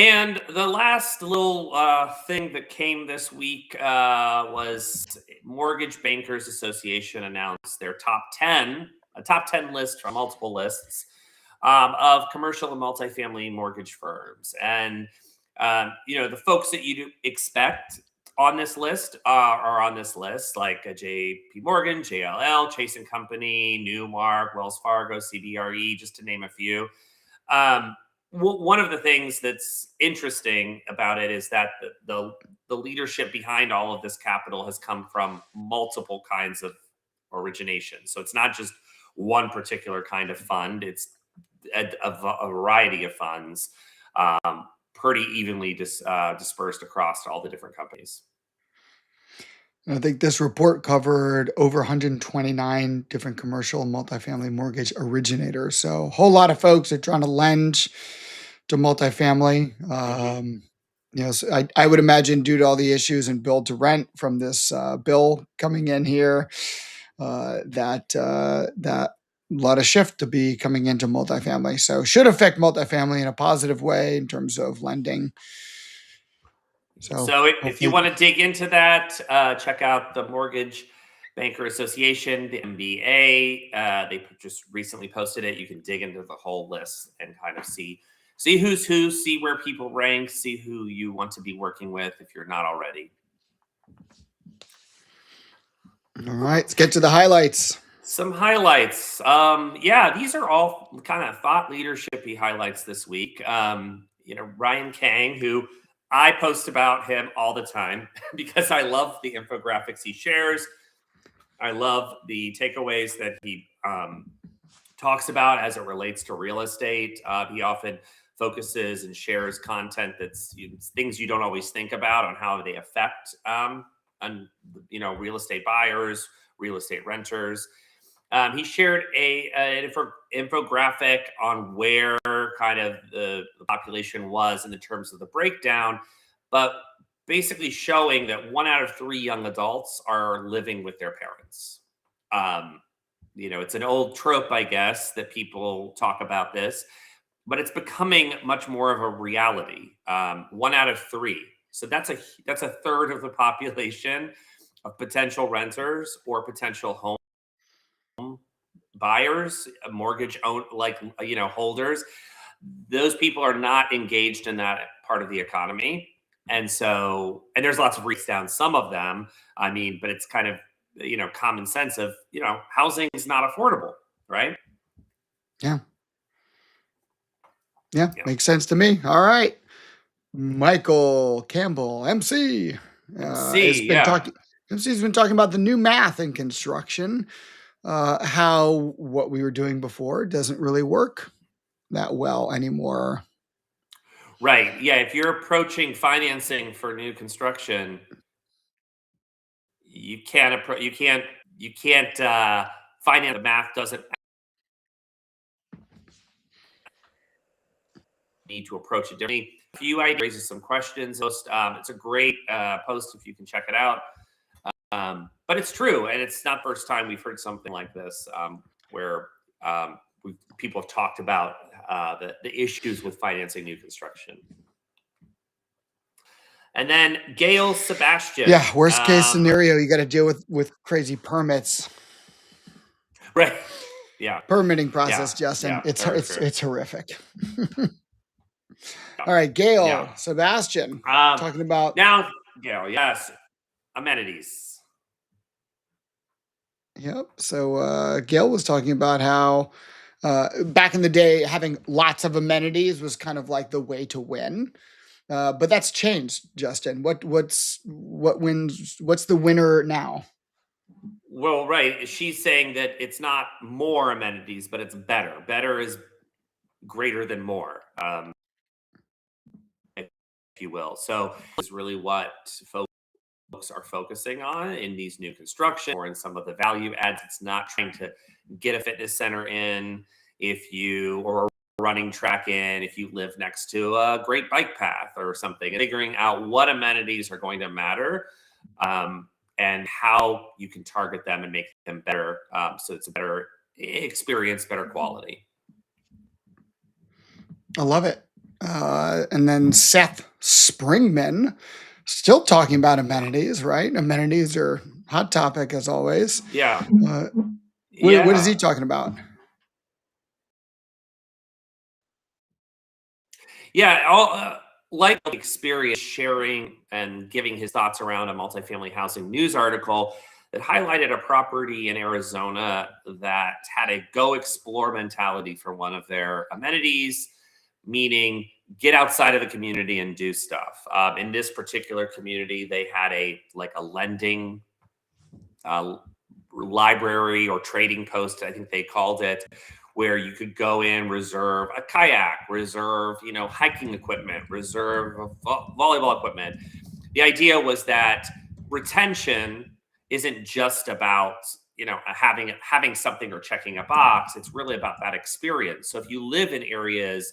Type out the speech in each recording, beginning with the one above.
And the last little thing that came this week was Mortgage Bankers Association announced their top 10 list from multiple lists of commercial and multifamily mortgage firms. And, the folks that you expect on this list are on this list, like a JP Morgan, JLL, Chase and Company, Newmark, Wells Fargo, CBRE, just to name a few. Um, One of the things that's interesting about it is that the leadership behind all of this capital has come from multiple kinds of origination. So it's not just one particular kind of fund; it's a variety of funds, pretty evenly dispersed across all the different companies. I think this report covered over 129 different commercial and multifamily mortgage originators. So a whole lot of folks are trying to lend to multifamily. Hmm. So I would imagine due to all the issues in build to rent from this bill coming in here, that a lot of shift to be coming into multifamily. So should affect multifamily in a positive way in terms of lending. So So if you hopefully, want to dig into that, check out the Mortgage Banker Association, the MBA. They just recently posted it. You can dig into the whole list and kind of see who's who, see where people rank, see who you want to be working with if you're not already. all right, let's get to the highlights. Some highlights. Yeah, these are all kind of thought leadershipy highlights this week. Ryan Kang, who I post about him all the time because I love the infographics he shares. I love the takeaways that he talks about as it relates to real estate. He often focuses and shares content that's things you don't always think about on how they affect real estate buyers, real estate renters. He shared an infographic on where kind of the population was in the terms of the breakdown, but basically showing that 1 out of 3 young adults are living with their parents. It's an old trope, I guess, that people talk about this, but it's becoming much more of a reality. 1 out of 3. So that's a third of the population of potential renters or potential home buyers, mortgage holders. Those people are not engaged in that part of the economy. And there's lots of reasons down some of them. I mean, but it's kind of, common sense of, housing is not affordable, right? Yeah. Yeah, Yeah. makes sense to me. All right. Michael Campbell, MC, has MC, been yeah. talking. MC's been talking about the new math in construction, how what we were doing before doesn't really work that well anymore. Right. Yeah. If you're approaching financing for new construction, you can't finance. The math doesn't need to approach it differently. A few ideas raises some questions. It's a great post if you can check it out. But it's true, and it's not the first time we've heard something like this, where people have talked about the issues with financing new construction. And then Gail Sebastian. Yeah, worst case scenario, you got to deal with crazy permits. Right. Yeah. Permitting process, Yeah. Justin. Yeah. It's Very it's true. it's horrific. Yeah. All right, Gail Yeah. Sebastian Um, talking about. Now, Gail, yes, amenities. Yep. So Gail was talking about how back in the day, having lots of amenities was kind of like the way to win. But that's changed, Justin. What wins? What's the winner now? Well, right. She's saying that it's not more amenities, but it's better. Better is greater than more, if you will. So is really what folks are focusing on in these new construction or in some of the value adds. It's not trying to get a fitness center in or a running track in if you live next to a great bike path or something. Figuring out what amenities are going to matter. And how you can target them and make them better, so it's a better experience, better quality. I love it. And then Seth Springman, still talking about amenities, right? Amenities are hot topic as always. Yeah. Uh, what is he Yeah. talking about? Yeah, all like experience sharing and giving his thoughts around a multifamily housing news article that highlighted a property in Arizona that had a go explore mentality for one of their amenities, meaning get outside of the community and do stuff. In this particular community, they had a lending uh, library or trading post, I think they called it, where you could go in, reserve a kayak, reserve, hiking equipment, reserve volleyball equipment. The idea was that retention isn't just about having something or checking a box. It's really about that experience. So if you live in areas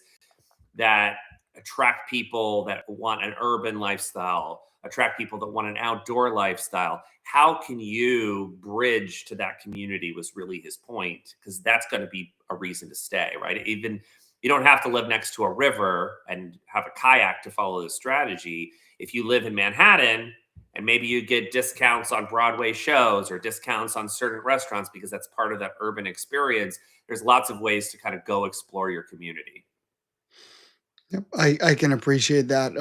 that attract people that want an urban lifestyle, attract people that want an outdoor lifestyle. How can you bridge to that community was really his point, because that's going to be a reason to stay, right? Even you don't have to live next to a river and have a kayak to follow the strategy. If you live in Manhattan and maybe you get discounts on Broadway shows or discounts on certain restaurants because that's part of that urban experience, there's lots of ways to kind of go explore your community. Yep, I can appreciate that.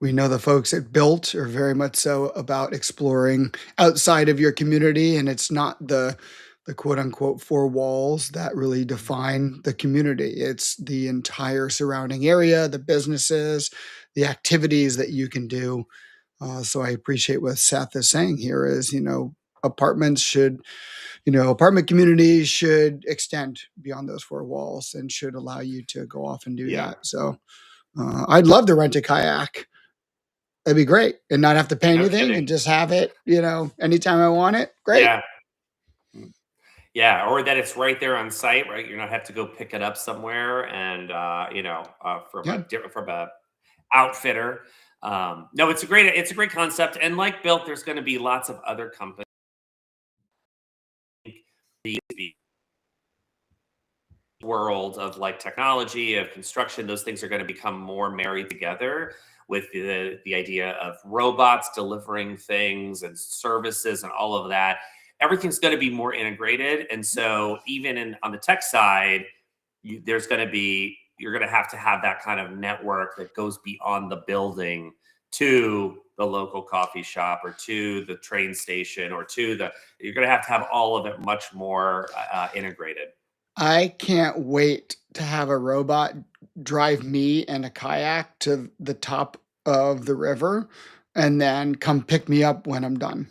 We know the folks at Built are very much so about exploring outside of your community, and it's not the quote unquote four walls that really define the community. It's the entire surrounding area, the businesses, the activities that you can do. So I appreciate what Seth is saying here is, apartments should, apartment communities should extend beyond those four walls and should allow you to go off and do Yeah, that. So I'd love to rent a kayak. That'd be great, and not have to pay no anything and kidding. just have it, anytime I want it. Great. Yeah. Yeah, or that it's right there on site, right? You don't have to go pick it up somewhere and from Yeah. a outfitter. No, it's a great concept. And like Built, there's going to be lots of other companies. The world of like technology, of construction, those things are going to become more married together with the idea of robots delivering things and services and all of that. Everything's going to be more integrated, and so even on the tech side, there's going to be you're going to have that kind of network that goes beyond the building to the local coffee shop or to the train station or to the you're going to have all of it much more integrated. I can't wait to have a robot drive me and a kayak to the top of the river and then come pick me up when I'm done.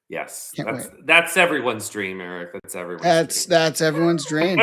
Yes, Can't that's wait. that's everyone's dream, Eric. That's everyone's That's dream. that's everyone's dream.